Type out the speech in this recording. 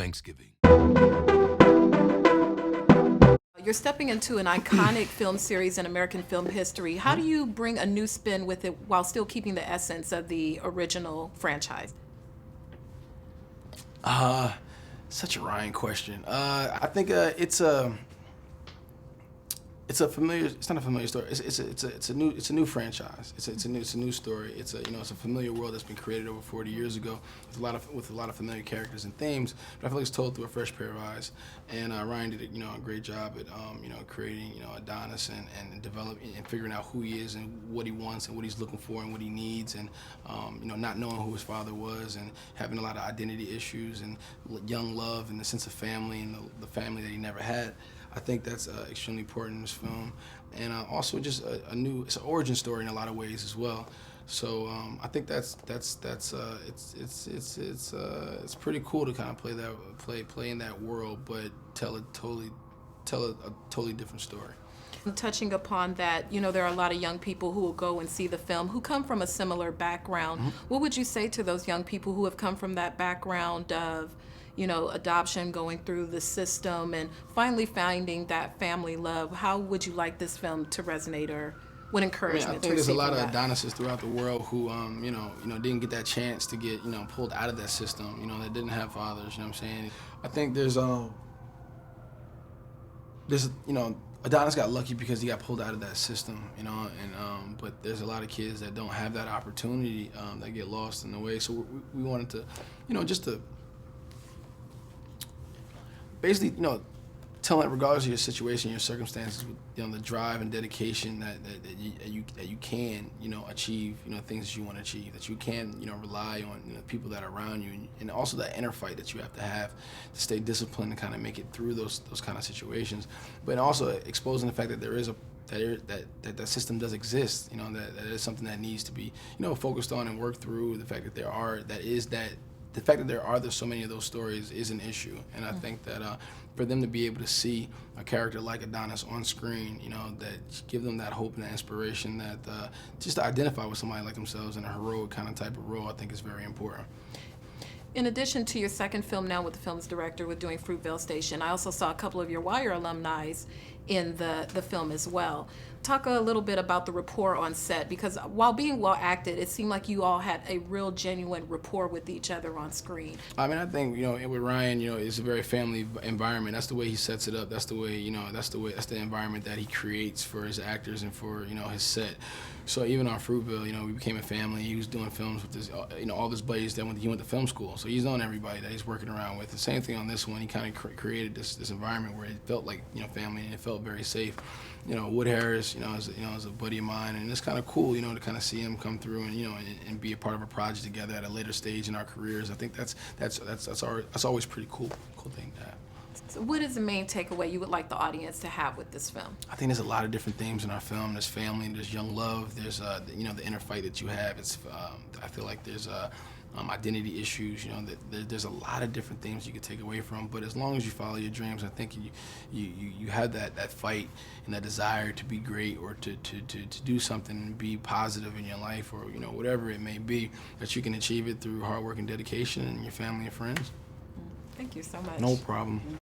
Thanksgiving. You're stepping into an iconic film series in American film history. How do you bring a new spin with it while still keeping the essence of the original franchise? Such a Ryan question. I think it's a familiar. It's not a familiar story. It's a new franchise. It's a new story. It's a familiar world that's been created over 40 years ago with a lot of familiar characters and themes. But I feel like it's told through a fresh pair of eyes. And Ryan did a great job at creating Adonis and developing and figuring out who he is and what he wants and what he's looking for and what he needs and not knowing who his father was and having a lot of identity issues and young love and the sense of family and the family that he never had. I think that's extremely important in this film, and also just it's an origin story in a lot of ways as well. So I think it's pretty cool to kind of play in that world, but tell a totally different story. Touching upon that, there are a lot of young people who will go and see the film who come from a similar background. Mm-hmm. What would you say to those young people who have come from that background of adoption, going through the system, and finally finding that family love? How would you like this film to resonate, or what encouragement? I think there's a lot of Adonises throughout the world who, didn't get that chance to get, pulled out of that system, that didn't have fathers. You know what I'm saying? I think there's Adonis got lucky because he got pulled out of that system, but there's a lot of kids that don't have that opportunity that get lost in the way. So we wanted to, just to basically, telling that regardless of your situation, your circumstances, with the drive and dedication that you can, achieve, things that you want to achieve, that you can, rely on people that are around you, and also that inner fight that you have to stay disciplined and kind of make it through those kind of situations, but also exposing the fact that there is that system does exist, that is something that needs to be, focused on and worked through. The fact that there's so many of those stories is an issue, and I think that for them to be able to see a character like Adonis on screen, that give them that hope and that inspiration, that just to identify with somebody like themselves in a heroic kind of type of role, I think is very important. In addition to your second film now with the film's director with doing Fruitvale Station, I also saw a couple of your Wire alumni in the film as well. Talk a little bit about the rapport on set, because while being well acted, it seemed like you all had a real genuine rapport with each other on screen. I mean, I think, with Ryan, it's a very family environment. That's the way he sets it up. That's the way, that's the environment that he creates for his actors and for, his set. So even on Fruitvale, we became a family. He was doing films with his, all his buddies that he went to film school. So he's known everybody that he's working around with. The same thing on this one. He kind of created this environment where it felt like, family, and it felt very safe. Wood Harris, is a buddy of mine, and it's kind of cool, to kind of see him come through and be a part of a project together at a later stage in our careers. I think that's always pretty cool thing to have. So what is the main takeaway you would like the audience to have with this film? I think there's a lot of different themes in our film. There's family, there's young love, there's the inner fight that you have. I feel like there's identity issues. There's a lot of different things you could take away from. But as long as you follow your dreams, I think you have that fight and that desire to be great, or to do something and be positive in your life, or whatever it may be, that you can achieve it through hard work and dedication and your family and friends. Thank you so much. No problem.